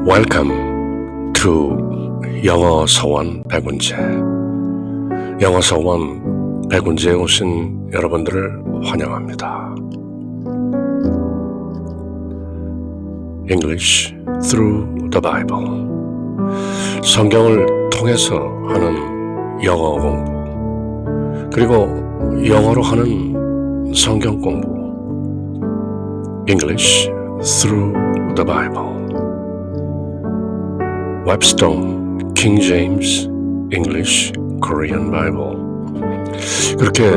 Welcome to 영어 서원 백운재. 영어 서원 백운재에 오신 여러분들을 환영합니다. English through the Bible. 성경을 통해서 하는 영어 공부, 그리고 영어로 하는 성경 공부. English through the Bible. Webstone, King James, English, Korean Bible. 그렇게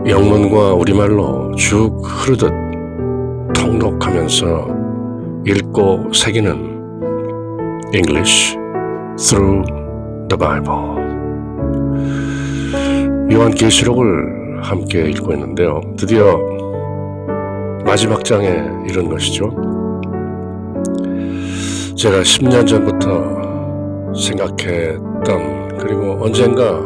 영문과 우리말로 쭉 흐르듯 통독하면서 읽고 새기는 English through the Bible. 요한계시록을 함께 읽고 있는데요. 드디어 마지막 장에 이른 것이죠. 제가 10년 전부터 생각했던, 그리고 언젠가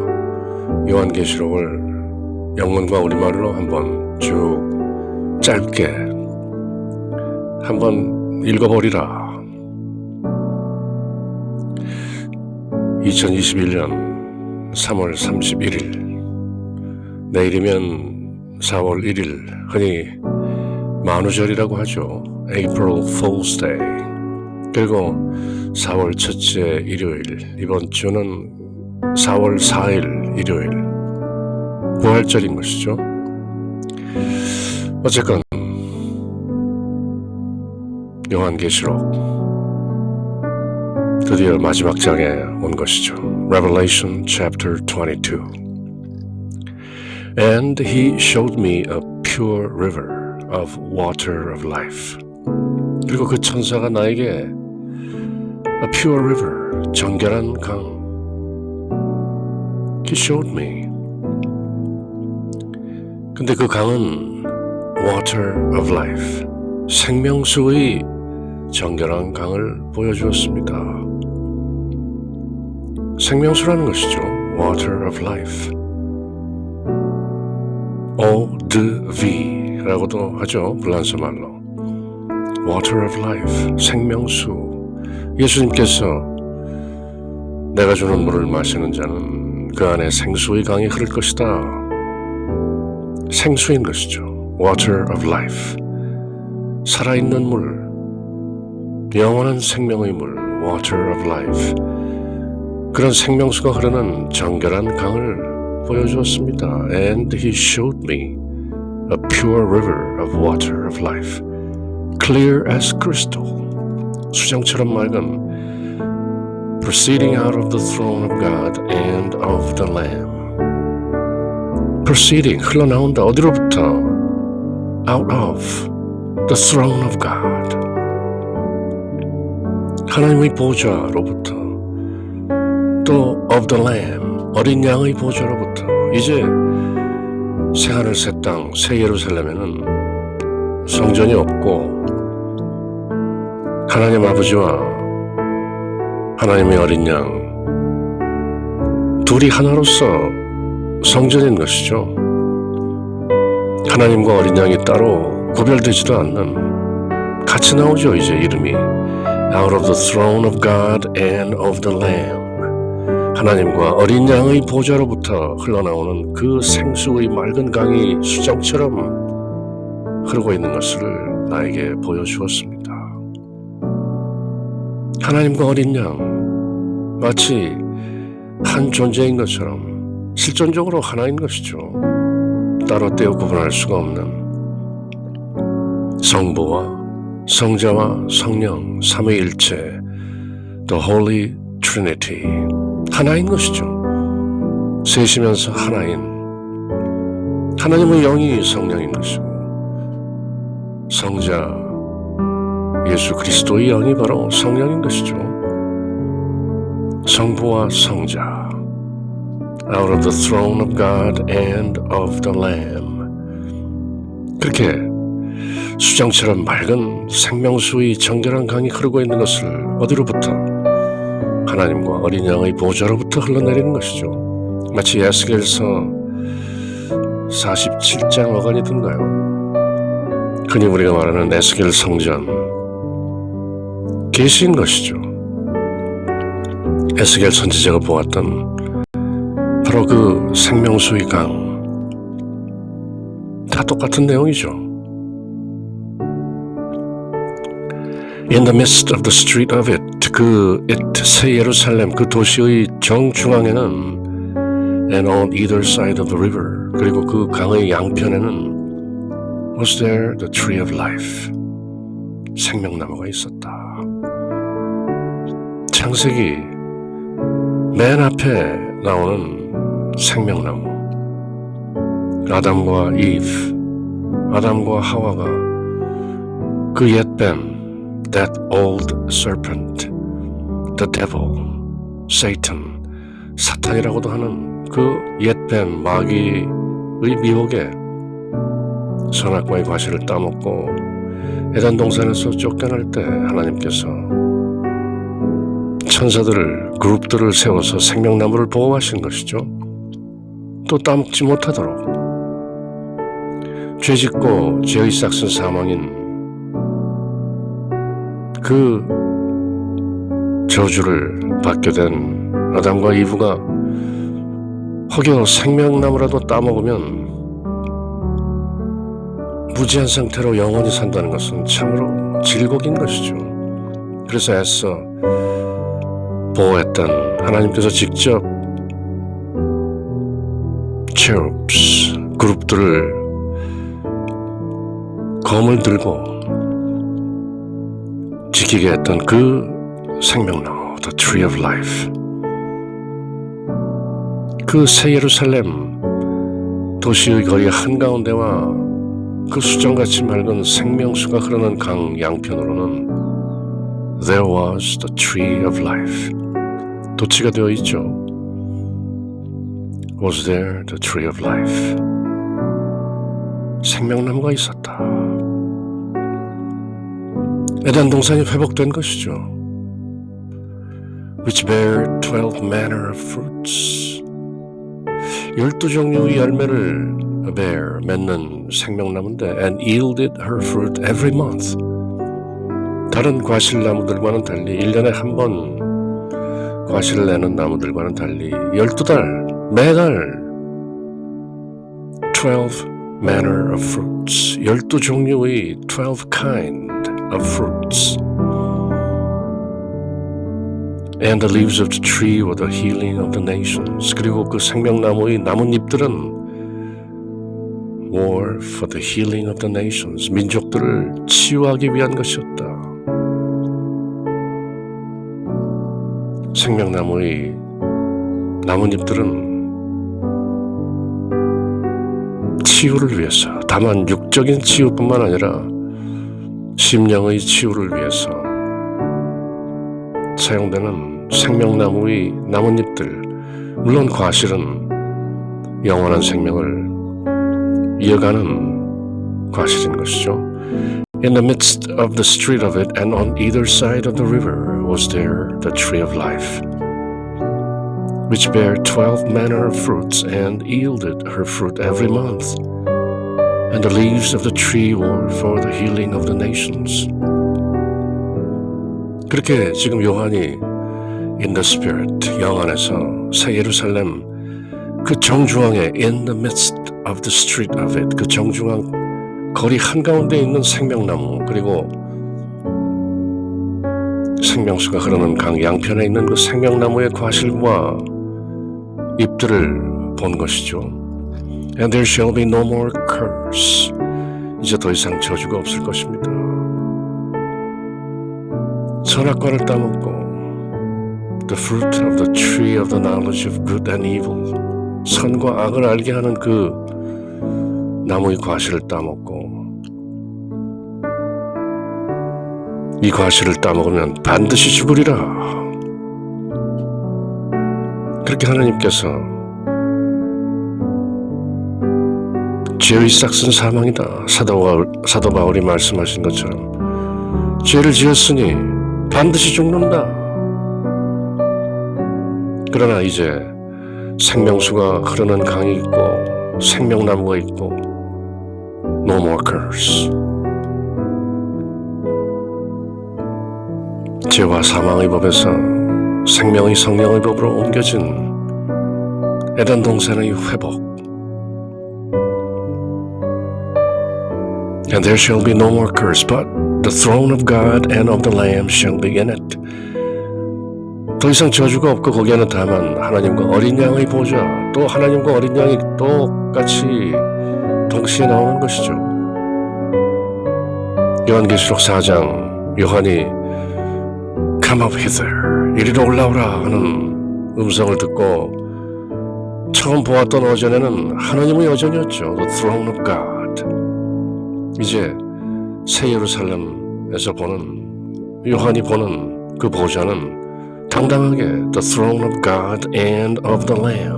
요한계시록을 영문과 우리말로 한번 쭉 짧게 한번 읽어보리라. 2021년 3월 31일, 내일이면 4월 1일, 흔히 만우절이라고 하죠. April Fool's Day. 그리고 4월 첫째 일요일, 이번 주는 4월 4일 일요일, 부활절인 것이죠. 어쨌건 요한계시록 드디어 마지막 장에 온 것이죠. Revelation chapter 22. And he showed me a pure river of water of life. 그리고 그 천사가 나에게 A pure river, 정결한 강. He showed me. 근데 그 강은 water of life, 생명수의 정결한 강을 보여주었습니다. 생명수라는 것이죠. water of life. eau-de-vie 라고도 하죠. 프랑스 말로. water of life, 생명수. 예수님께서 내가 주는 물을 마시는 자는 그 안에 생수의 강이 흐를 것이다. 생수인 것이죠. water of life, 살아있는 물, 영원한 생명의 물, water of life. 그런 생명수가 흐르는 정결한 강을 보여주었습니다. And he showed me a pure river of water of life, clear as crystal. 수정처럼 맑은, proceeding out of the throne of God and of the Lamb. proceeding, 흘러나온다. 어디로부터? out of the throne of God. 하나님의 보좌로부터, 또 of the Lamb, 어린 양의 보좌로부터. 이제 새하늘 새 땅, 새 예루살렘에는 성전이 없고 하나님 아버지와 하나님의 어린 양 둘이 하나로서 성전인 것이죠. 하나님과 어린 양이 따로 구별되지도 않는, 같이 나오죠. 이제 이름이 Out of the throne of God and of the Lamb. 하나님과 어린 양의 보좌로부터 흘러나오는 그 생수의 맑은 강이 수정처럼 흐르고 있는 것을 나에게 보여주었습니다. 하나님과 어린 양, 마치 한 존재인 것처럼 실존적으로 하나인 것이죠. 따로 떼어 구분할 수가 없는 성부와 성자와 성령 삼위일체, The Holy Trinity, 하나인 것이죠. 셋이면서 하나인 하나님의 영이 성령인 것이고, 성자 예수 그리스도의 영이 바로 성령인 것이죠. 성부와 성자, Out of the throne of God and of the Lamb. 그렇게 수정처럼 맑은 생명수의 정결한 강이 흐르고 있는 것을 어디로부터? 하나님과 어린 양의 보좌로부터 흘러내리는 것이죠. 마치 에스겔서 47장 어간이든가요. 흔히 우리가 말하는 에스겔 성전, 계시인 것이죠. 에스겔 선지자가 보았던 바로 그 생명수의 강, 다 똑같은 내용이죠. In the midst of the street of it, 새 예루살렘, 그 도시의 정중앙에는 and on either side of the river, 그리고 그 강의 양편에는 was there the tree of life, 생명나무가 있었다. 창세기 맨 앞에 나오는 생명나무, 아담과 아담과 하와가 그 옛뱀, that old serpent, the devil, Satan, 사탄이라고도 하는 그 옛뱀 마귀의 미혹에 선악과의 과실을 따먹고 에덴 동산에서 쫓겨날 때 하나님께서 천사들을, 그룹들을 세워서 생명나무를 보호하신 것이죠. 또 따먹지 못하도록. 죄짓고 죄의 싹슨 사망인 그 저주를 받게 된 아담과 이브가 혹여 생명나무라도 따먹으면 무지한 상태로 영원히 산다는 것은 참으로 질곡인 것이죠. 그래서 애써 보호했던 하나님께서 직접 cherubs, 그룹들을 검을 들고 지키게 했던 그 생명나무, the tree of life, 그 새 예루살렘 도시의 거리 한가운데와 그 수정같이 맑은 생명수가 흐르는 강 양편으로는 there was the tree of life, 도치가 되어 있죠. was there the tree of life, 생명나무가 있었다. 에덴 동산이 회복된 것이죠. which bear 12 manner of fruits, 12종류의 열매를 맺는 생명나무인데 and yielded her fruit every month, 다른 과실나무들과는 달리 1년에 한 번 과실을 내는 나무들과는 달리 12달 매달 12 manner of fruits, 12종류의 12 kind of fruits, and the leaves of the tree were the healing of the nations, 그리고 그 생명나무의 나뭇잎들은 were for the healing of the nations, 민족들을 치유하기 위한 것이었다. 생명나무의 나뭇잎들은 치유를 위해서, 다만 육적인 치유뿐만 아니라 심령의 치유를 위해서 사용되는 생명나무의 나뭇잎들, 물론 과실은 영원한 생명을 이어가는 과실인 것이죠. In the midst of the street of it and on either side of the river was there the tree of life, which bare 12 manner of fruits and yielded her fruit every month, and the leaves of the tree were for the healing of the nations. 그렇게 지금 요한이 in the spirit, 영 안에서 새 예루살렘 그 정중앙에 in the midst of the street of it, 그 정중앙 거리 한가운데 있는 생명나무, 그리고 생명수가 흐르는 강 양편에 있는 그 생명나무의 과실과 잎들을 본 것이죠. And there shall be no more curse, 이제 더 이상 저주가 없을 것입니다. 선악과를 따먹고 the fruit of the tree of the knowledge of good and evil, 선과 악을 알게 하는 그 나무의 과실을 따먹고, 이 과실을 따먹으면 반드시 죽으리라. 그렇게 하나님께서 죄의 싹슨 사망이다, 사도 바울이 말씀하신 것처럼 죄를 지었으니 반드시 죽는다. 그러나 이제 생명수가 흐르는 강이 있고 생명나무가 있고 no more curse. 죄와 사망의 법에서 생명의 성령의 법으로 옮겨진 에덴 동산의 회복. And there shall be no more curse, but the throne of God and of the Lamb shall be in it. 더 이상 저주가 없고 거기에는 다만 하나님과 어린 양의 보좌, 또 하나님과 어린 양이 똑같이 동시에 나오는 것이죠. 요한계시록 4장 요한이 Come up hither, 이리로 올라오라 하는 음성을 듣고 처음 보았던 어전에는 하나님의 여전이었죠. The throne of God. 이제 새 예루살렘에서 보는 요한이 보는 그 보좌는 당당하게 The throne of God and of the Lamb,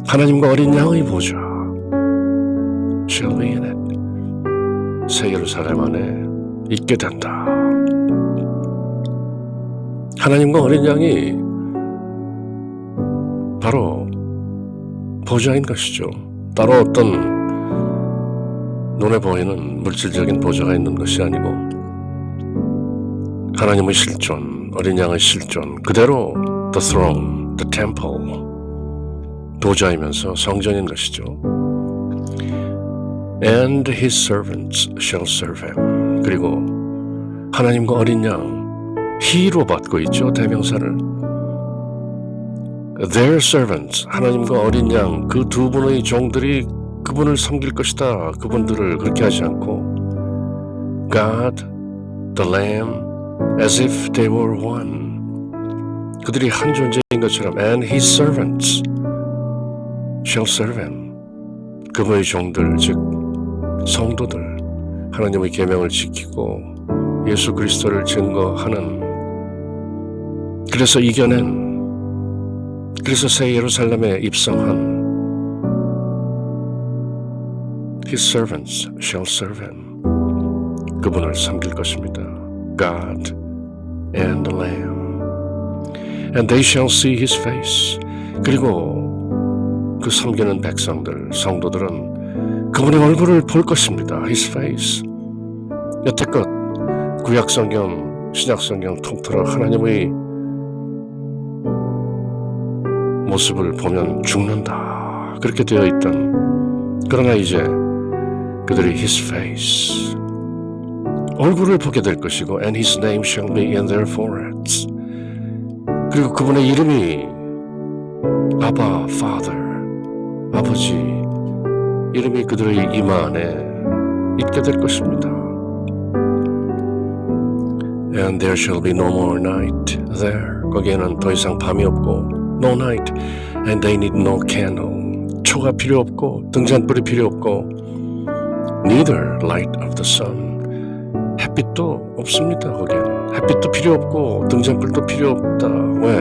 하나님과 어린 양의 보좌 shall be in it. 새 예루살렘 안에 있게 된다. 하나님과 어린 양이 바로 보좌인 것이죠. 따로 어떤 눈에 보이는 물질적인 보좌가 있는 것이 아니고 하나님의 실존, 어린 양의 실존, 그대로 the throne, the temple, 보좌이면서 성전인 것이죠. And his servants shall serve him. 그리고 하나님과 어린 양, he로 받고 있죠, 대명사를. Their servants, 하나님과 어린 양, 그 두 분의 종들이 그분을 섬길 것이다. 그분들을 그렇게 하지 않고 God, the Lamb, as if they were one. 그들이 한 존재인 것처럼 and his servants shall serve him. 그분의 종들, 즉 성도들, 하나님의 계명을 지키고 예수 그리스도를 증거하는, 그래서 이겨낸, 그래서 새 예루살렘에 입성한 His servants shall serve him. 그분을 섬길 것입니다. God and the Lamb. And they shall see his face. 그리고 그 섬기는 백성들, 성도들은 그분의 얼굴을 볼 것입니다. His face. 여태껏 구약성경, 신약성경 통틀어 하나님의 모습을 보면 죽는다. 그렇게 되어 있던, 그러나 이제 그들이 his face, 얼굴을 보게 될 것이고 and his name shall be in their foreheads. 그리고 그분의 이름이 아바, Father, 아버지, 이름이 그들의 이마 안에 있게 될 것입니다. And there shall be no more night there. 거기에는 더 이상 밤이 없고 no night, and they need no candle. 초가 필요 없고 등잔불이 필요 없고 neither light of the sun. 햇빛도 없습니다. 거기에는 햇빛도 필요 없고 등잔불도 필요 없다. 왜?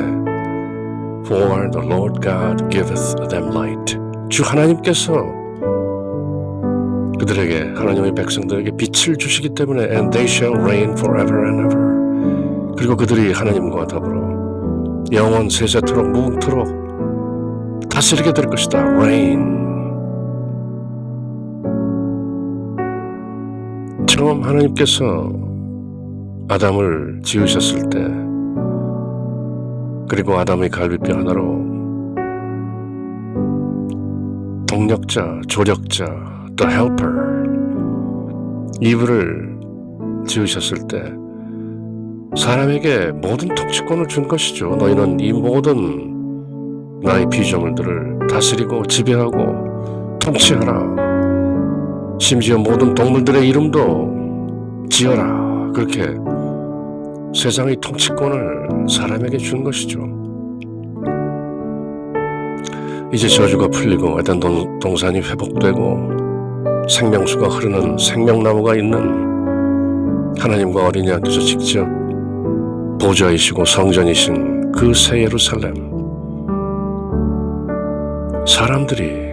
For the Lord God giveth them light. 주 하나님께서 그들에게, 하나님의 백성들에게 빛을 주시기 때문에 and they shall reign forever and ever. 그리고 그들이 하나님과 더불어 영원 세세토록 무궁토록 다스리게 될 것이다. reign. 처음 하나님께서 아담을 지으셨을 때, 그리고 아담의 갈비뼈 하나로 동력자, 조력자, the helper, 이브를 지으셨을 때 사람에게 모든 통치권을 준 것이죠. 너희는 이 모든 나의 피조물들을 다스리고 지배하고 통치하라. 심지어 모든 동물들의 이름도 지어라. 그렇게 세상의 통치권을 사람에게 준 것이죠. 이제 저주가 풀리고 에덴 동산이 회복되고 생명수가 흐르는 생명나무가 있는 하나님과 어린 양께서 직접 보좌이시고 성전이신 그 새 예루살렘, 사람들이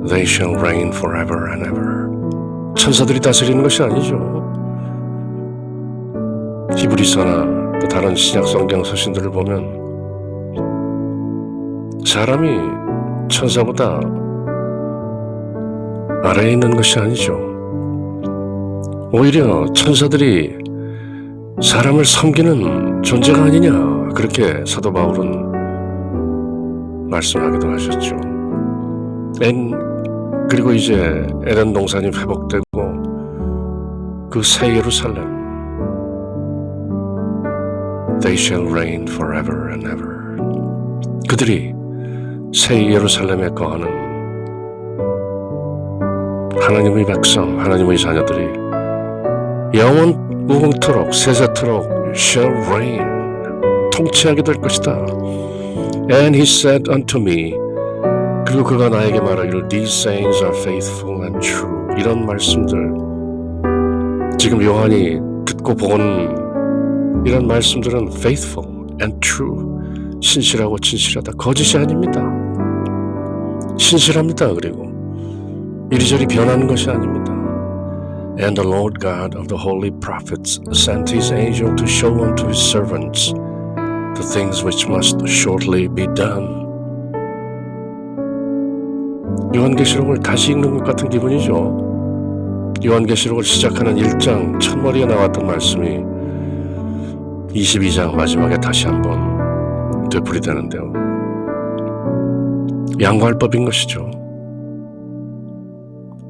They shall reign forever and ever. 천사들이 다스리는 것이 아니죠. 히브리서나 또 다른 신약 성경 서신들을 보면 사람이 천사보다 아래에 있는 것이 아니죠. 오히려 천사들이 사람을 섬기는 존재가 아니냐, 그렇게 사도 바울은 말씀하기도 하셨죠. 그리고 이제 에덴 동산이 회복되고 그 새 예루살렘, They shall reign forever and ever. 그들이 새 예루살렘에 거하는 하나님의 백성, 하나님의 자녀들이 영원 무궁토록 세세토록 shall reign, 통치하게 될 것이다. And he said unto me, 그리고 그가 나에게 말하기를 These sayings are faithful and true. 이런 말씀들, 지금 요한이 듣고 본 이런 말씀들은 faithful and true, 신실하고 진실하다, 거짓이 아닙니다. 신실합니다. 그리고 이리저리 변하는 것이 아닙니다. And the Lord God of the holy prophets sent his angel to show unto his servants the things which must shortly be done. 요한계시록을 다시 읽는 것 같은 기분이죠. 요한계시록을 시작하는 1장 첫머리에 나왔던 말씀이 22장 마지막에 다시 한번 되풀이되는데요. 양괄법인 것이죠.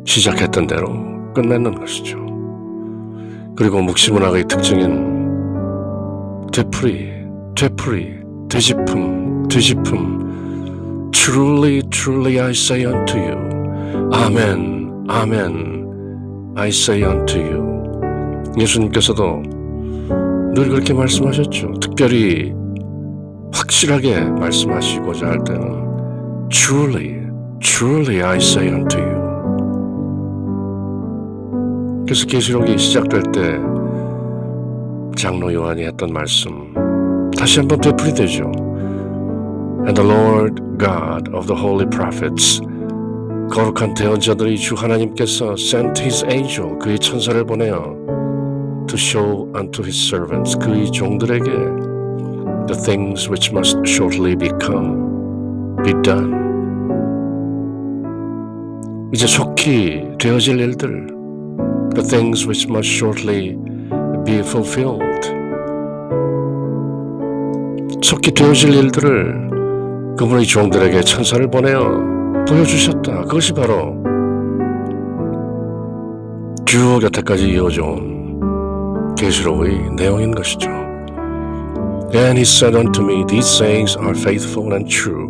시작했던 대로 끝맺는 것이죠. 그리고 묵시문학의 특징인 되풀이, 되짚음, Truly, truly I say unto you, Amen, Amen, I say unto you. 예수님께서도 늘 그렇게 말씀하셨죠. 특별히 확실하게 말씀하시고자 할 때는 Truly, truly I say unto you. 그래서 계시록이 시작될 때 장로 요한이 했던 말씀 다시 한번 되풀이되죠. And the Lord God of the holy prophets, 거룩한 대언자들의 주 하나님께서 sent his angel, 그의 천사를 보내어 to show unto his servants, 그의 종들에게 the things which must shortly be done. 이제 속히 되어질 일들, the things which must shortly be fulfilled. 속히 되어질 일들을 그분의 종들에게 천사를 보내어 보여주셨다. 그것이 바로 쭉 여태까지 이어져온 계시록의 내용인 것이죠. And he said unto me, These sayings are faithful and true.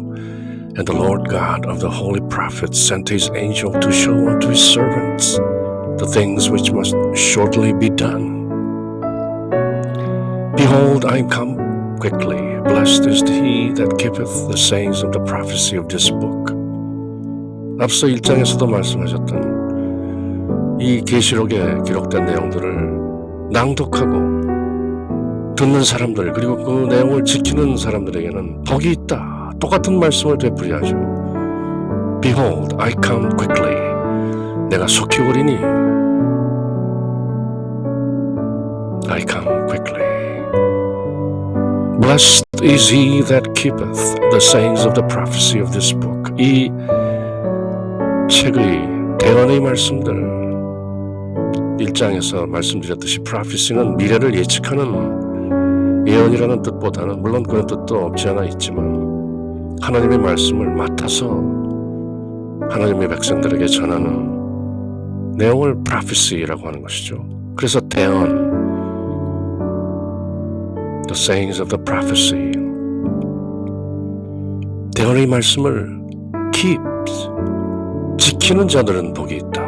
And the Lord God of the holy prophets sent his angel to show unto his servants the things which must shortly be done. Behold, I come quickly. Blessed is he that keepeth the sayings of the prophecy of this book. 앞서 1장에서도 말씀하셨던 이 계시록에 기록된 내용들을 낭독하고 듣는 사람들, 그리고 그 내용을 지키는 사람들에게는 복이 있다. 똑같은 말씀을 되풀이하죠. Behold, I come quickly. 내가 속히 오리니. I come quickly. Blessed is he that keepeth the sayings of the prophecy of this book. 이 책의 대언의 말씀들, 1장에서 말씀드렸듯이 prophecy는 미래를 예측하는 예언이라는 뜻보다는, 물론 그런 뜻도 없지 않아 있지만, 하나님의 말씀을 맡아서 하나님의 백성들에게 전하는 내용을 prophecy라고 하는 것이죠. 그래서 대언, the sayings of the prophecy, 대언의 말씀을 keeps, 지키는 자들은 복이 있다.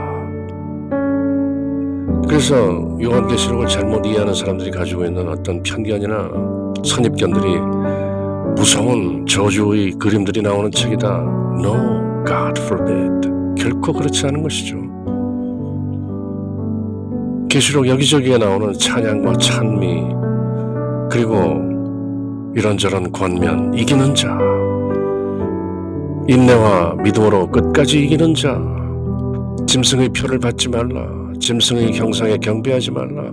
그래서 요한계시록을 잘못 이해하는 사람들이 가지고 있는 어떤 편견이나 선입견들이 무서운 저주의 그림들이 나오는 책이다. No, God forbid. 결코 그렇지 않은 것이죠. 계시록 여기저기에 나오는 찬양과 찬미, 그리고 이런저런 권면, 이기는 자, 인내와 믿음으로 끝까지 이기는 자, 짐승의 표를 받지 말라, 짐승의 형상에 경배하지 말라,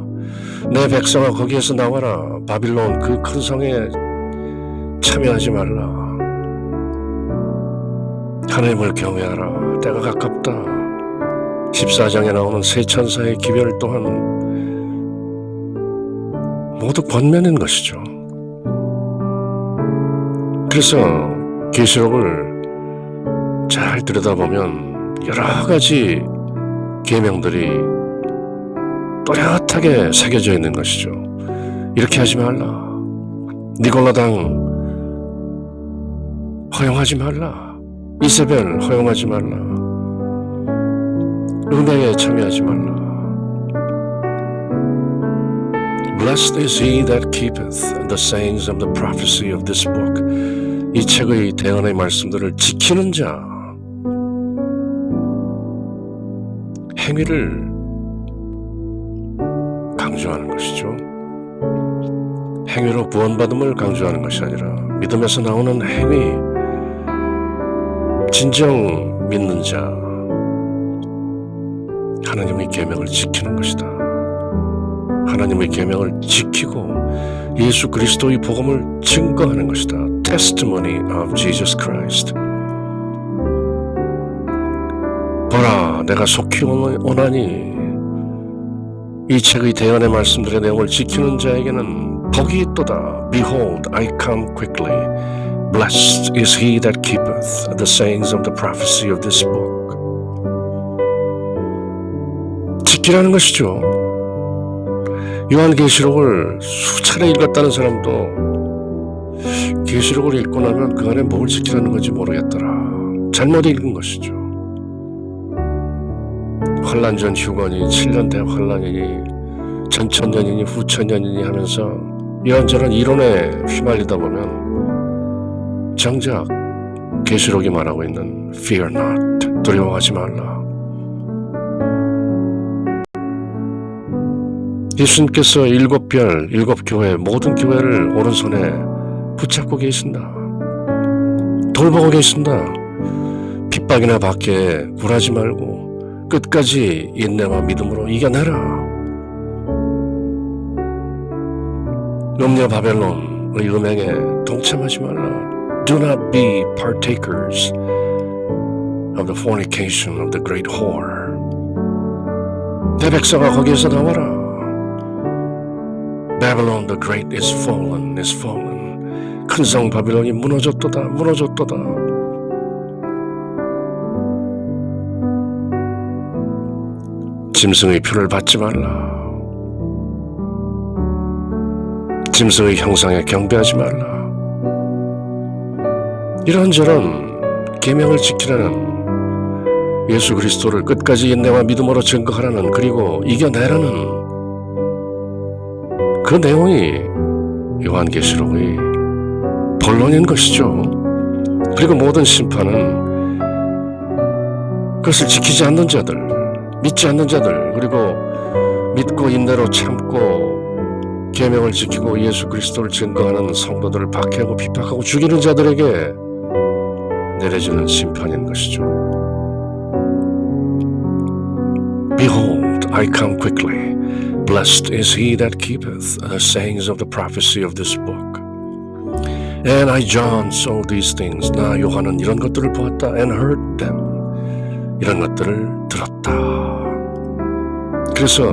내 백성아 거기에서 나와라, 바빌론 그 큰 성에 참여하지 말라, 하나님을 경외하라, 때가 가깝다. 14장에 나오는 세 천사의 기별 또한 모두 권면인 것이죠. 그래서 계시록을 잘 들여다보면 여러 가지 계명들이 또렷하게 새겨져 있는 것이죠. 이렇게 하지 말라. 니골라당 허용하지 말라. 이세벨 허용하지 말라. 음행에 참여하지 말라. Blessed is he that keepeth the sayings of the prophecy of this book. 이 책의 대언의 말씀들을 지키는 자. 행위를 강조하는 것이죠. 행위로 구원받음을 강조하는 것이 아니라 믿음에서 나오는 행위, 진정 믿는 자, 하나님의 계명을 지키는 것이다. 하나님의 계명을 지키고 예수 그리스도의 복음을 증거하는 것이다. Testimony of Jesus Christ. 보라, 내가 속히 오나니. 이 책의 대언의 말씀들의 내용을 지키는 자에게는 복이 있도다. Behold, I come quickly. Blessed is he that keepeth the sayings of the prophecy of this book. 지키라는 것이죠. 요한계시록을 수차례 읽었다는 사람도 계시록을 읽고 나면 그 안에 뭘 지키라는 건지 모르겠더라. 잘못 읽은 것이죠. 환란 전 휴건이 7년 대환란이니 전천년이니 후천년이니 하면서 이런저런 이론에 휘말리다 보면 정작 계시록이 말하고 있는 Fear not, 두려워하지 말라. 예수님께서 7별, 7교회, 모든 교회를 오른손에 붙잡고 계신다. 돌보고 계신다. 핍박이나 박해에 굴하지 말고 끝까지 인내와 믿음으로 이겨내라. 음녀 바벨론의 음행에 동참하지 말라. Do not be partakers of the fornication of the great whore. 내 백성아 거기에서 나와라. Babylon the great is fallen, is fallen. 큰 성 바빌론이 무너졌도다, 무너졌도다. 짐승의 표를 받지 말라. 짐승의 형상에 경배하지 말라. 이런저런 계명을 지키라는, 예수 그리스도를 끝까지 인내와 믿음으로 증거하라는, 그리고 이겨내라는 그 내용이 요한계시록의 본론인 것이죠. 그리고 모든 심판은 그것을 지키지 않는 자들, 믿지 않는 자들, 그리고 믿고 인내로 참고 계명을 지키고 예수 그리스도를 증거하는 성도들을 박해하고 핍박하고 죽이는 자들에게 내려지는 심판인 것이죠. Behold, I come quickly. Blessed is he that keepeth the sayings of the prophecy of this book. And I, John, saw these things. 나 요한은 이런 것들을 보았다. And heard them. 이런 것들을 들었다. 그래서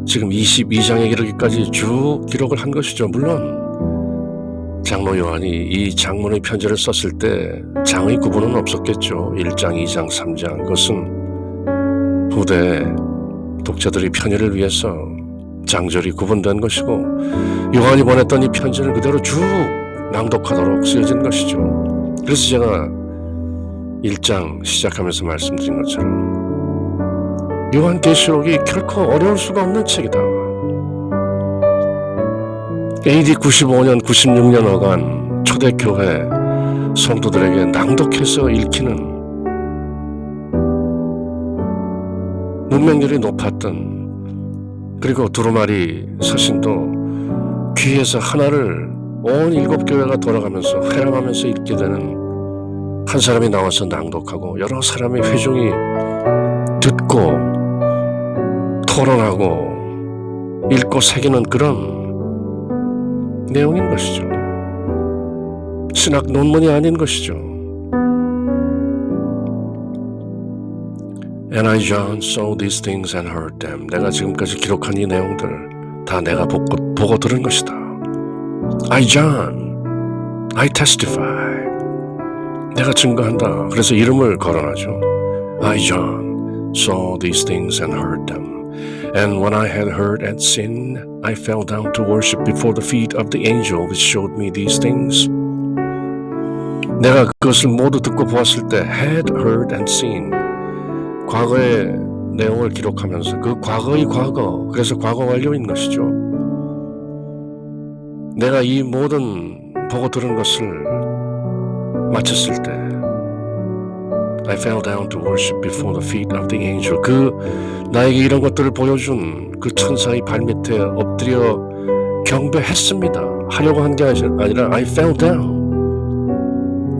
지금 22장에 이르기까지 쭉 기록을 한 것이죠. 물론 장로 요한이 이 장문의 편지를 썼을 때 장의 구분은 없었겠죠. 1장, 2장, 3장. 그것은 후대 독자들의 편의를 위해서 장절이 구분된 것이고, 요한이 보냈던 이 편지를 그대로 쭉 낭독하도록 쓰여진 것이죠. 그래서 제가 1장 시작하면서 말씀드린 것처럼 요한계시록이 결코 어려울 수가 없는 책이다. AD 95년, 96년 어간 초대교회 성도들에게 낭독해서 읽히는, 문명률이 높았던, 그리고 두루마리 서신도 귀에서 하나를 온 7교회가 돌아가면서 회람하면서 읽게 되는, 한 사람이 나와서 낭독하고 여러 사람의 회중이 듣고 토론하고 읽고 새기는 그런 내용인 것이죠. 신학 논문이 아닌 것이죠. And I, John, saw these things and heard them. 내가 지금까지 기록한 이 내용들 다 내가 보고 들은 것이다. I John, I testify. 내가 증거한다. 그래서 이름을 거론하죠. I John saw these things and heard them. And when I had heard and seen, I fell down to worship before the feet of the angel which showed me these things. 내가 그것을 모두 듣고 보았을 때 had heard and seen. 과거의 내용을 기록하면서 그 과거의 과거, 그래서 과거 완료인 것이죠. 내가 이 모든 보고 들은 것을 마쳤을 때 I fell down to worship before the feet of the angel. 그 나에게 이런 것들을 보여준 그 천사의 발밑에 엎드려 경배했습니다. 하려고 한 게 아니라 I fell down.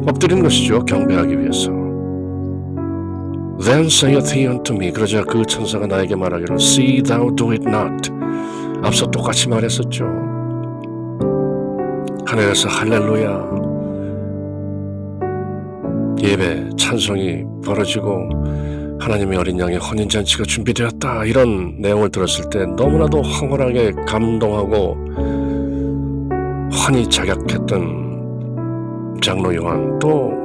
엎드리는 것이죠. 경배하기 위해서. Then saith he unto me. 그러자 그 천사가 나에게 말하기를 See thou do it not. 앞서 똑같이 말했었죠. 하늘에서 할렐루야 예배, 찬송이 벌어지고 하나님의 어린 양의 혼인잔치가 준비되었다 이런 내용을 들었을 때 너무나도 황홀하게 감동하고 환히 자격했던 장로 요한 또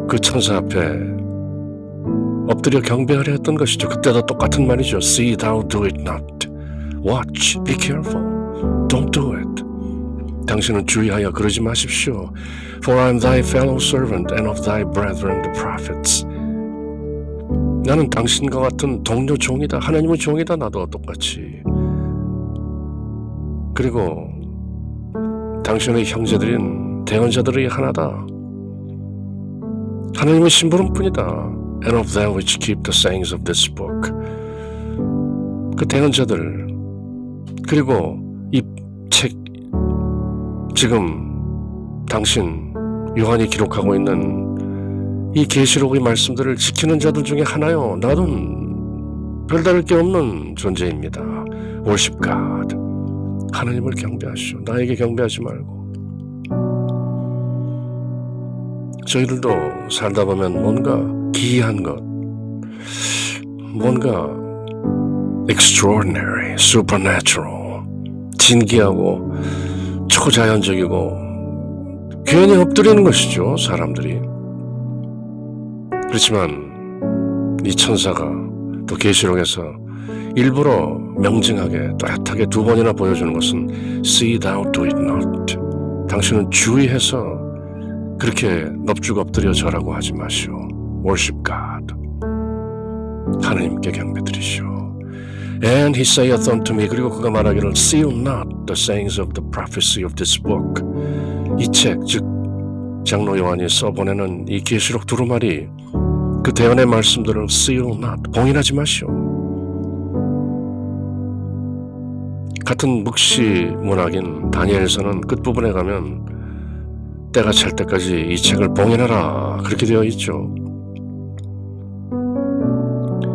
그 천사 앞에 엎드려 경배하려 했던 것이죠. 그때도 똑같은 말이죠. See thou do it not. Watch, be careful. Don't do it. 당신은 주의하여 그러지 마십시오. For I am thy fellow servant and of thy brethren the prophets. 나는 당신과 같은 동료 종이다. 하나님의 종이다. 나도 똑같이. 그리고 당신의 형제들인 대언자들의 하나다. 하나님의 심부름뿐이다. And of them which keep the sayings of this book. 그 대언자들 그리고 이 책 지금 당신 요한이 기록하고 있는 이 계시록의 말씀들을 지키는 자들 중에 하나요. 나도 별다를 게 없는 존재입니다. Worship God. 하나님을 경배하시오. 나에게 경배하지 말고. 저희들도 살다 보면 뭔가 기이한 것, 뭔가 extraordinary, supernatural, 진기하고 초자연적이고 괜히 엎드리는 것이죠. 사람들이. 그렇지만 이 천사가 또 계시록에서 일부러 명징하게 따뜻하게 두 번이나 보여주는 것은 See thou do it not. 당신은 주의해서 그렇게 넙죽 엎드려 절하고 하지 마시오. Worship God. 하나님께 경배드리시오. And he saith unto me. 그리고 그가 말하기를 Seal not the sayings of the prophecy of this book. 이 책, 즉 장로 요한이 써보내는 이 계시록 두루마리 그 대언의 말씀들을 Seal not. 봉인하지 마시오. 같은 묵시 문학인 다니엘서는 끝부분에 가면 때가 찰 때까지 이 책을 봉인하라 그렇게 되어 있죠.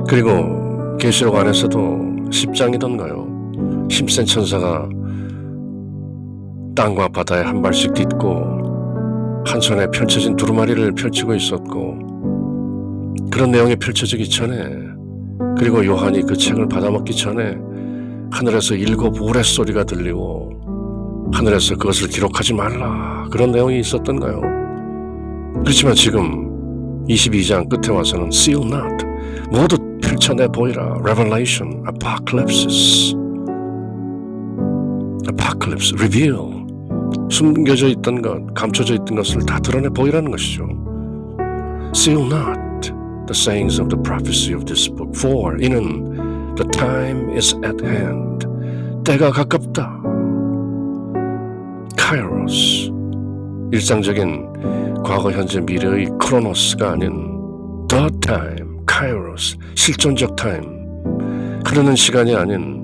그리고 계시록 안에서도 10장이던가요. 힘센 천사가 땅과 바다에 한 발씩 딛고 한 손에 펼쳐진 두루마리를 펼치고 있었고 그런 내용이 펼쳐지기 전에 그리고 요한이 그 책을 받아먹기 전에 하늘에서 7 우레소리가 들리고 하늘에서 그것을 기록하지 말라 그런 내용이 있었던가요? 그렇지만 지금 22장 끝에 와서는 Seal not 모두 펼쳐내 보이라 Revelation, Apocalypse, Reveal 숨겨져 있던 것, 감춰져 있던 것을 다 드러내 보이라는 것이죠. Seal not the sayings of the prophecy of this book for 이는 the time is at hand 때가 가깝다. Kairos 일상적인 과거, 현재, 미래의 크로노스가 아닌 the time, Kairos 실존적 타임 흐르는 시간이 아닌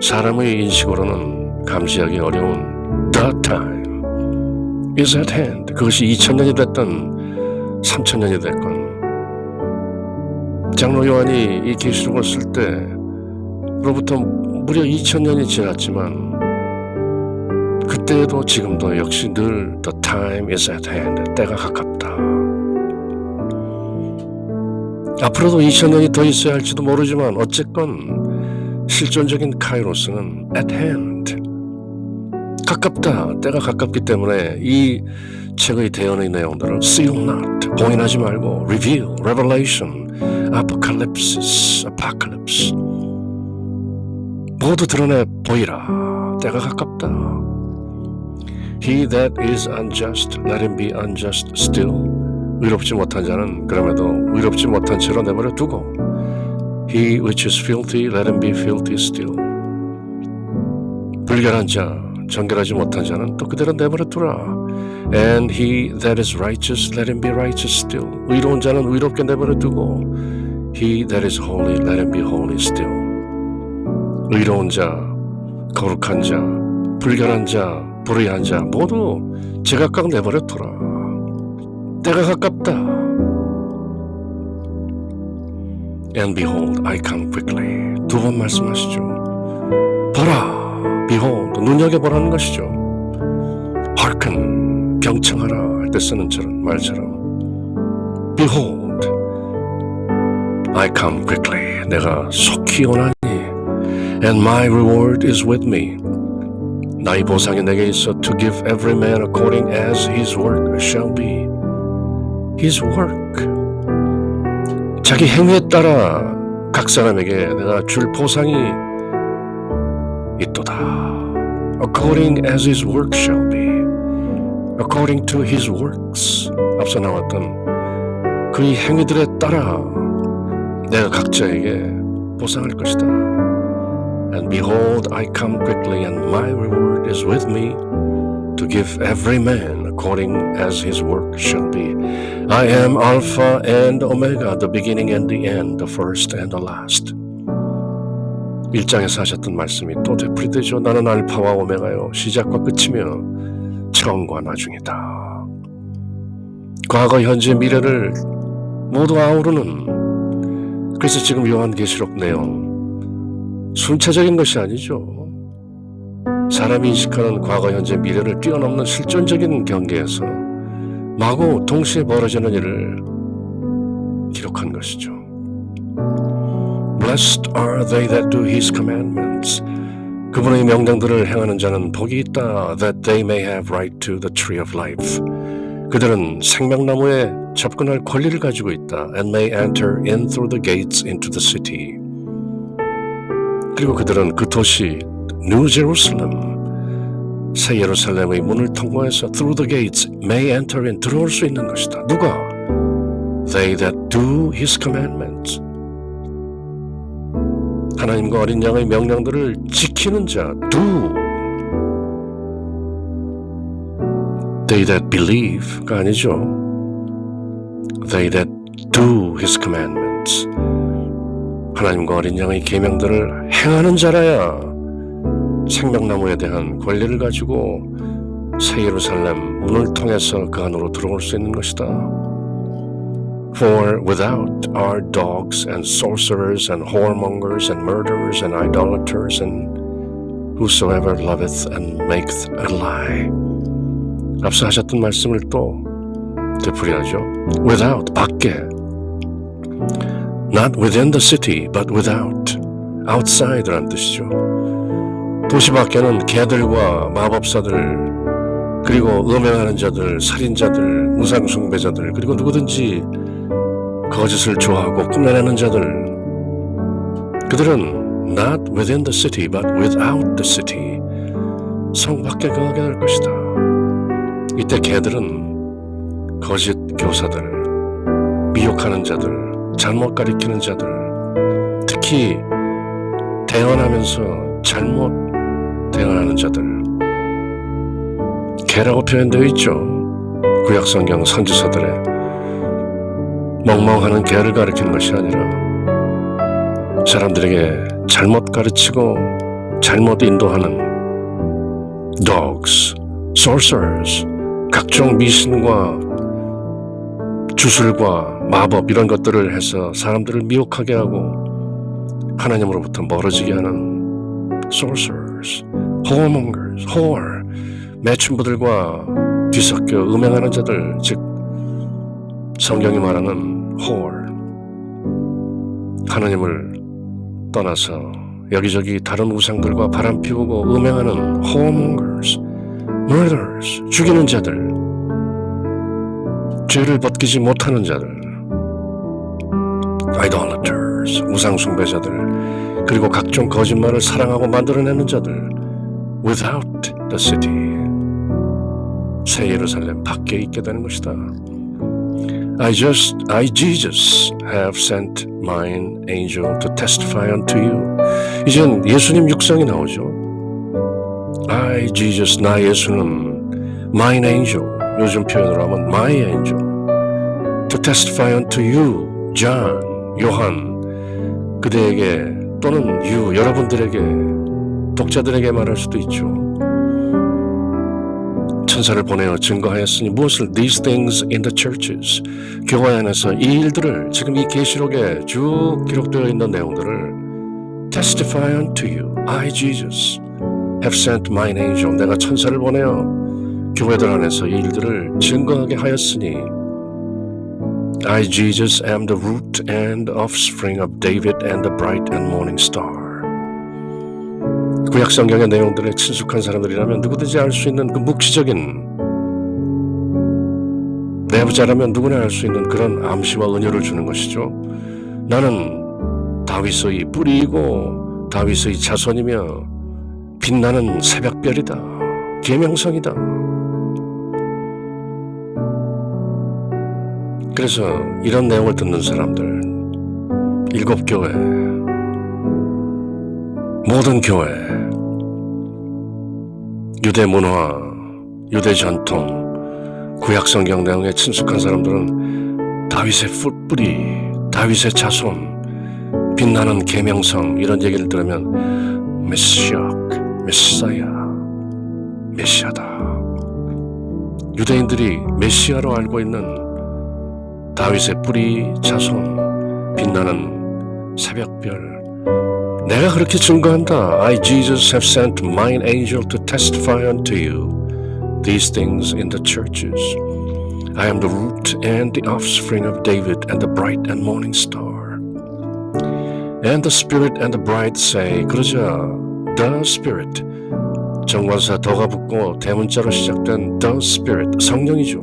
사람의 인식으로는 감지하기 어려운 the time is at hand 그것이 2000년이 됐던 3000년이 됐건 장로 요한이 이 계시록을 쓸 때로부터 무려 2000년이 지났지만 그때에도 지금도 역시 늘 the time is at hand 때가 가깝다. 앞으로도 2000년이 더 있어야 할지도 모르지만 어쨌건 실존적인 카이로스는 at hand, 가깝다, 때가 가깝기 때문에 이 책의 대언의 내용들을 seal not, 봉인하지 말고 reveal, revelation, apocalypse, 모두 드러내 보이라. 때가 가깝다. He that is unjust, let him be unjust still. 의롭지 못한 자는 그럼에도 의롭지 못한 채로 내버려 두고 He which is filthy, let him be filthy still. 불결한 자, 정결하지 못한 자는 또 그대로 내버려 두라. And he that is righteous, let him be righteous still. 의로운 자는 의롭게 내버려 두고 He that is holy, let him be holy still. 의로운 자, 거룩한 자, 불결한 자, 불의한 자 모두 제각각 내버려 두라. 때가 가깝다. And behold, I come quickly. 두 번 말씀하시죠. 보라, behold, 눈여겨보라는 것이죠. hearken, 경청하라 할 때 쓰는 말처럼 behold, I come quickly. 내가 속히 오나니 and my reward is with me. 나의 보상이 내게 있어 to give every man according as his work shall be. His work. 자기 행위에 따라 각 사람에게 내가 줄 보상이 있도다. According as his work shall be. According to his works. 앞서 나왔던 그의 행위들에 따라 내가 각자에게 보상할 것이다. And behold, I come quickly, and my reward is with me to give every man according as his work shall be. I am Alpha and Omega, the beginning and the end, the first and the last. 1장에서 하셨던 말씀이 또 되풀이되죠. 나는 알파와 오메가요, 시작과 끝이며 처음과 나중이다. 과거, 현재, 미래를 모두 아우르는, 그래서 지금 요한계시록 내용 순차적인 것이 아니죠. 사람이 인식하는 과거, 현재, 미래를 뛰어넘는 실존적인 경계에서 마구 동시에 벌어지는 일을 기록한 것이죠. Blessed are they that do his commandments. 그분의 명령들을 행하는 자는 복이 있다. That they may have right to the tree of life. 그들은 생명나무에 접근할 권리를 가지고 있다. And may enter in through the gates into the city. 그리고 그들은 그 도시 New Jerusalem, 새 예루살렘의 문을 통과해서 through the gates may enter in, 들어올 수 있는 것이다. 누가? They that do his commandments. 하나님과 어린 양의 명령들을 지키는 자, do. They that believe가 아니죠. They that do his commandments. 하나님과 어린 양의 계명들을 행하는 자라야 생명나무에 대한 권리를 가지고 새 예루살렘 문을 통해서 그 안으로 들어올 수 있는 것이다. For without are dogs and sorcerers and whoremongers and murderers and idolaters and whosoever loveth and maketh a lie. 앞서 하셨던 말씀을 또 되풀이하죠. Without, 밖에. Not within the city, but without. outside란 뜻이죠. 도시 밖에는 개들과 마법사들, 그리고 음행하는 자들, 살인자들, 우상숭배자들, 그리고 누구든지 거짓을 좋아하고 꾸며내는 자들, 그들은 not within the city, but without the city. 성 밖에 거하게 될 것이다. 이때 개들은 거짓 교사들, 미혹하는 자들, 잘못 가리키는 자들, 특히 대언하면서 잘못 대언하는 자들, 개라고 표현되어 있죠. 구약성경 선지서들에 멍멍하는 개를 가리키는 것이 아니라 사람들에게 잘못 가르치고 잘못 인도하는 dogs, sorcerers, 각종 미신과 주술과 마법 이런 것들을 해서 사람들을 미혹하게 하고 하나님으로부터 멀어지게 하는 sorcerers, whoremongers, whore, 매춘부들과 뒤섞여 음행하는 자들, 즉 성경이 말하는 whore, 하나님을 떠나서 여기저기 다른 우상들과 바람 피우고 음행하는 whoremongers, murderers, 죽이는 자들, 죄를 벗기지 못하는 자들, idolaters, 우상 숭배자들, 그리고 각종 거짓말을 사랑하고 만들어내는 자들, without the city, 새 예루살렘 밖에 있게 되는 것이다. I Jesus have sent mine angel to testify unto you. 이젠 예수님 육성이 나오죠. I Jesus, 나 예수는 mine angel, 요즘 표현으로 하면 my angel, to testify unto you, John, 요한, 그대에게 또는 you, 여러분들에게, 독자들에게 말할 수도 있죠. 천사를 보내어 증거하였으니 무엇을? These things in the churches, 교회 안에서 이 일들을, 지금 이 계시록에 쭉 기록되어 있는 내용들을 testify unto you, I Jesus have sent mine angel, 내가 천사를 보내어 교회들 안에서 이 일들을 증거하게 하였으니 I Jesus am the root and offspring of David and the bright and morning star. 구약 성경의 내용들에 친숙한 사람들이라면 누구든지 알 수 있는 그 묵시적인, 내부자라면 누구나 알 수 있는 그런 암시와 은혜를 주는 것이죠. 나는 다윗의 뿌리이고 다윗의 자손이며 빛나는 새벽별이다, 계명성이다. 그래서 이런 내용을 듣는 사람들, 일곱 교회, 모든 교회, 유대 문화, 유대 전통, 구약 성경 내용에 친숙한 사람들은 다윗의 뿌리, 다윗의 자손, 빛나는 계명성, 이런 얘기를 들으면 메시아야, 메시아다. 유대인들이 메시아로 알고 있는 다윗의 뿌리, 자손, 빛나는 새벽별, 내가 그렇게 증거한다. I Jesus have sent mine angel to testify unto you these things in the churches. I am the root and the offspring of David and the bright and morning star. And the Spirit and the bride say, 그러자 the Spirit, 정관사 더가 붙고 대문자로 시작된 the Spirit, 성령이죠.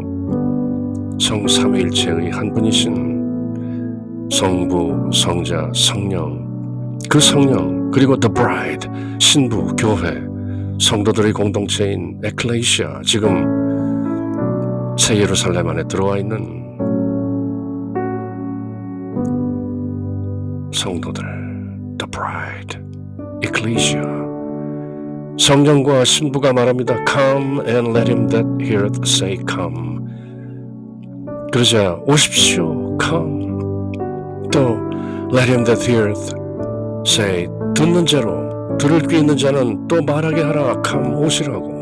성삼위일체의 한 분이신 성부, 성자, 성령, 그 성령, 그리고 the bride, 신부, 교회, 성도들의 공동체인 에클레시아, 지금 새 예루살렘 안에 들어와 있는 성도들, the bride, ecclesia. 성령과 신부가 말합니다. Come and let him that heareth say come. 그러자 오십시오, come. 또 let him that heareth say, 듣는 자로, 들을 귀 있는 자는 또 말하게 하라, come, 오시라고.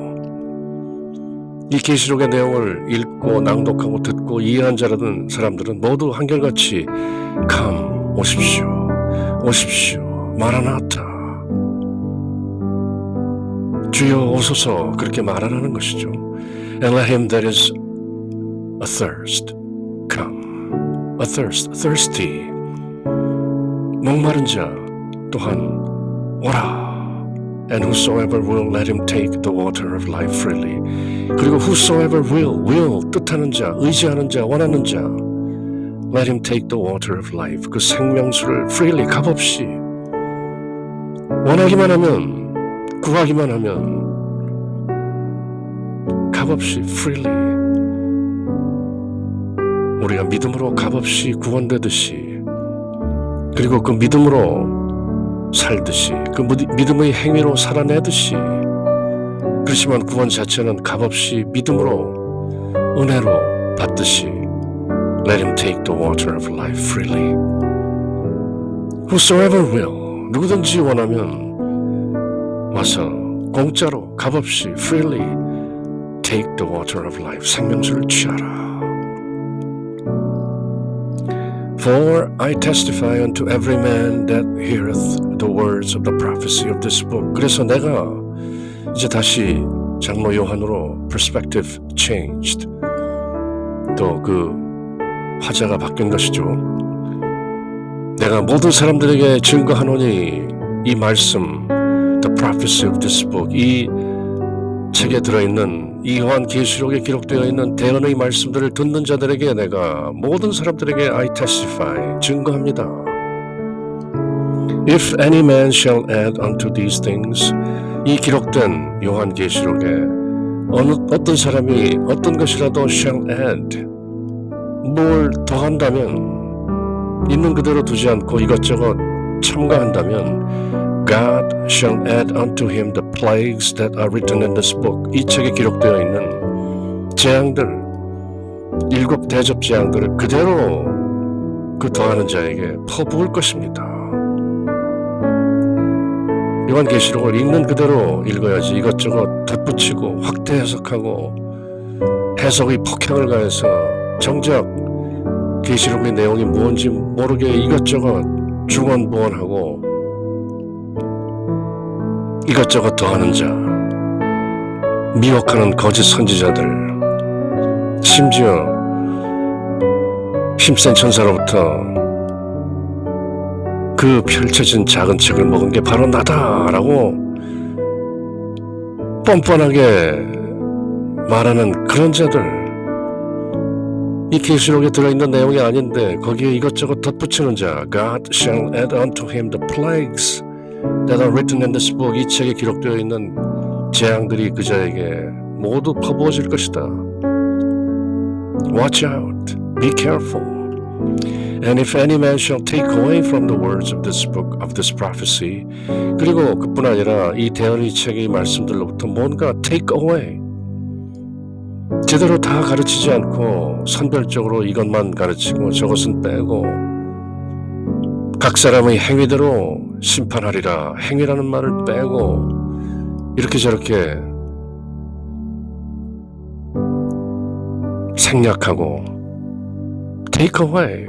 이 계시록의 내용을 읽고 낭독하고 듣고 이해한 자라는 사람들은 모두 한결같이 come, 오십시오, 오십시오, 마라나타, 주여 오소서, 그렇게 말하라는 것이죠. And let him that is athirst come. athirst, thirsty, 목마른 자 또한 오라. And whosoever will, let him take the water of life freely. 그리고 whosoever will 뜻하는 자, 의지하는 자, 원하는 자, let him take the water of life, 그 생명수를 freely, 값없이, 원하기만 하면, 구하기만 하면 값없이 freely, 우리가 믿음으로 값없이 구원되듯이, 그리고 그 믿음으로 살듯이, 그 믿음의 행위로 살아내듯이, 그렇지만 구원 자체는 값없이 믿음으로 은혜로 받듯이 let him take the water of life freely. Whosoever will, 누구든지 원하면 와서 공짜로 값없이 freely take the water of life, 생명수를 취하라. For I testify unto every man that heareth the words of the prophecy of this book. 그래서 내가 이제 다시 장로 요한으로 perspective changed, 또 그 화자가 바뀐 것이죠. 내가 모든 사람들에게 증거하노니 이 말씀, The prophecy of this book, 이 책에 들어있는 이 요한계시록에 기록되어 있는 대언의 말씀들을 듣는 자들에게 내가 모든 사람들에게 I testify, 증거합니다. If any man shall add unto these things, 이 기록된 요한계시록에 어떤 사람이 어떤 것이라도 shall add, 뭘 더한다면, 있는 그대로 두지 않고 이것저것 첨가한다면 God shall add unto him the plagues that are written in this book. 이 책에 기록되어 있는 재앙들, 7 대접 재앙들을 그대로 그 더하는 자에게 퍼부을 것입니다. 요한계시록을 읽는 그대로 읽어야지 이것저것 덧붙이고 확대 해석하고 해석의 폭행을 가해서 정작 계시록의 내용이 뭔지 모르게 이것저것 중언부언하고 이것저것 더하는 자, 미혹하는 거짓 선지자들, 심지어 힘센 천사로부터 그 펼쳐진 작은 책을 먹은 게 바로 나다라고 뻔뻔하게 말하는 그런 자들, 이 계시록에 들어있는 내용이 아닌데 거기에 이것저것 덧붙이는 자, God shall add unto him the plagues that are written in this book. 이 책에 기록되어 있는 재앙들이 그 자에게 모두 퍼부어질 것이다. Watch out, be careful. And if any man shall take away from the words of this book, of this prophecy, 그리고 그뿐 아니라 이 대언의 책의 말씀들로부터 뭔가 take away, 제대로 다 가르치지 않고 선별적으로 이것만 가르치고 저것은 빼고 각 사람의 행위대로 심판하리라, 행위라는 말을 빼고 이렇게 저렇게 생략하고 take away,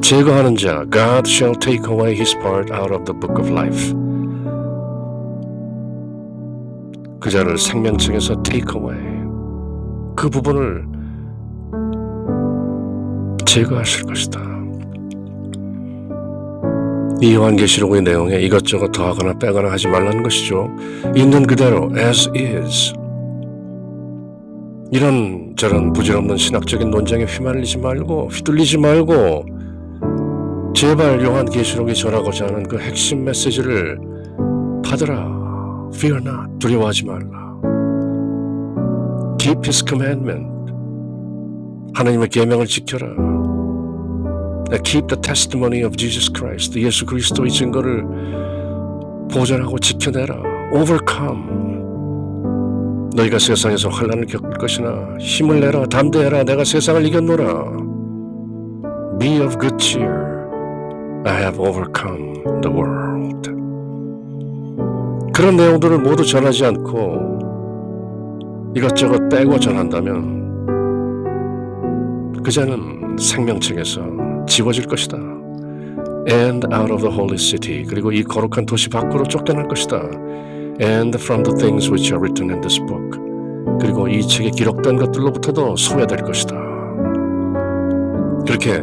제거하는 자, God shall take away his part out of the book of life. 그 자를 생명책에서 take away, 그 부분을 제거하실 것이다. 이 요한계시록의 내용에 이것저것 더하거나 빼거나 하지 말라는 것이죠. 있는 그대로 as is. 이런 저런 부질없는 신학적인 논쟁에 휘둘리지 말고 제발 요한계시록이 전하고자 하는 그 핵심 메시지를 받으라. Fear not. 두려워하지 말라. Keep his commandment. 하나님의 계명을 지켜라. Keep the testimony of Jesus Christ. 예수 그리스도의 증거를 보존하고 지켜내라. Overcome. 너희가 세상에서 환난을 겪을 것이나 힘을 내라. 담대해라. 내가 세상을 이겼노라. Be of good cheer. I have overcome the world. 그런 내용들을 모두 전하지 않고 이것저것 빼고 전한다면 그 자는 생명책에서 지워질 것이다. And out of the holy city. 그리고 이 거룩한 도시 밖으로 쫓겨날 것이다. And from the things which are written in this book. 그리고 이 책에 기록된 것들로부터도 소외될 것이다. 그렇게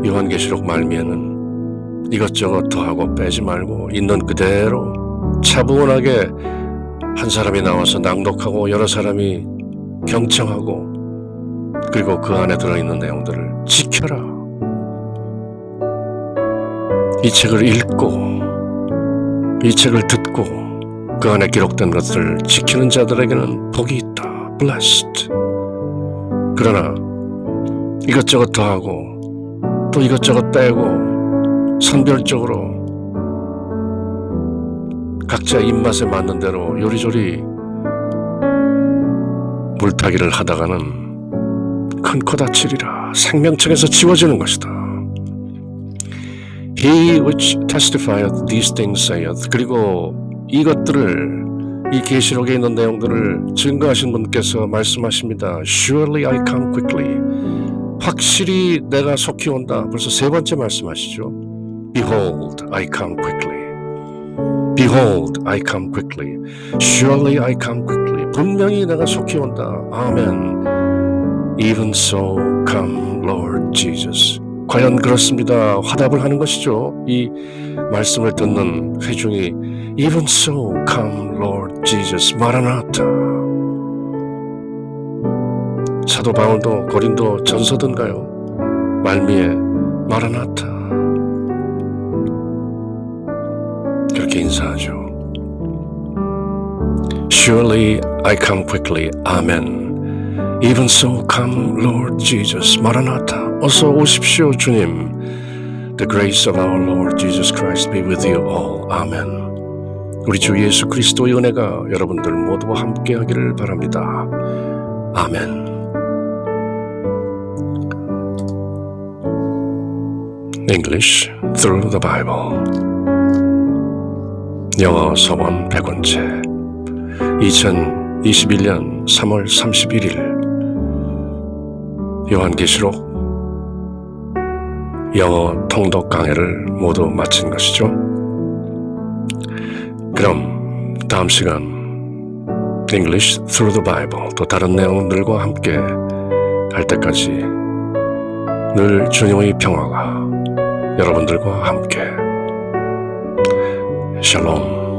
요한계시록 말미에는 이것저것 더하고 빼지 말고 있는 그대로 차분하게 한 사람이 나와서 낭독하고 여러 사람이 경청하고 그리고 그 안에 들어있는 내용들을 지켜라. 이 책을 읽고 이 책을 듣고 그 안에 기록된 것들을 지키는 자들에게는 복이 있다. Blessed. 그러나 이것저것 더하고 또 이것저것 빼고 선별적으로 각자 입맛에 맞는 대로 요리조리 물타기를 하다가는 큰 코 다치리라. 생명책에서 지워지는 것이다. He which testifieth these things saith. 그리고 이것들을 이 계시록에 있는 내용들을 증거하신 분께서 말씀하십니다. Surely I come quickly. 확실히 내가 속히 온다. 벌써 3번째 말씀하시죠. Behold, I come quickly. Behold, I come quickly. Surely I come quickly. 분명히 내가 속히 온다. 아멘. Even so come, Lord Jesus. 과연 그렇습니다. 화답을 하는 것이죠. 이 말씀을 듣는 회중이 Even so, come Lord Jesus, Maranatha. 사도 바울도 고린도 전서든가요? 말미에 마라나타 그렇게 인사하죠. Surely I come quickly, Amen. Even so, come Lord Jesus, Maranatha. 어서 오십시오, 주님. The grace of our Lord Jesus Christ be with you all. Amen. 우리 주 예수 그리스도의 은혜가 여러분들 모두와 함께하기를 바랍니다. 아멘. English Through the Bible. 영어 서원 100원째 2021년 3월 31일 요한계시록 영어 통독 강해를 모두 마친 것이죠. 그럼 다음 시간 English Through the Bible 또 다른 내용들과 함께 할 때까지 늘 주님의 평화가 여러분들과 함께 샬롬.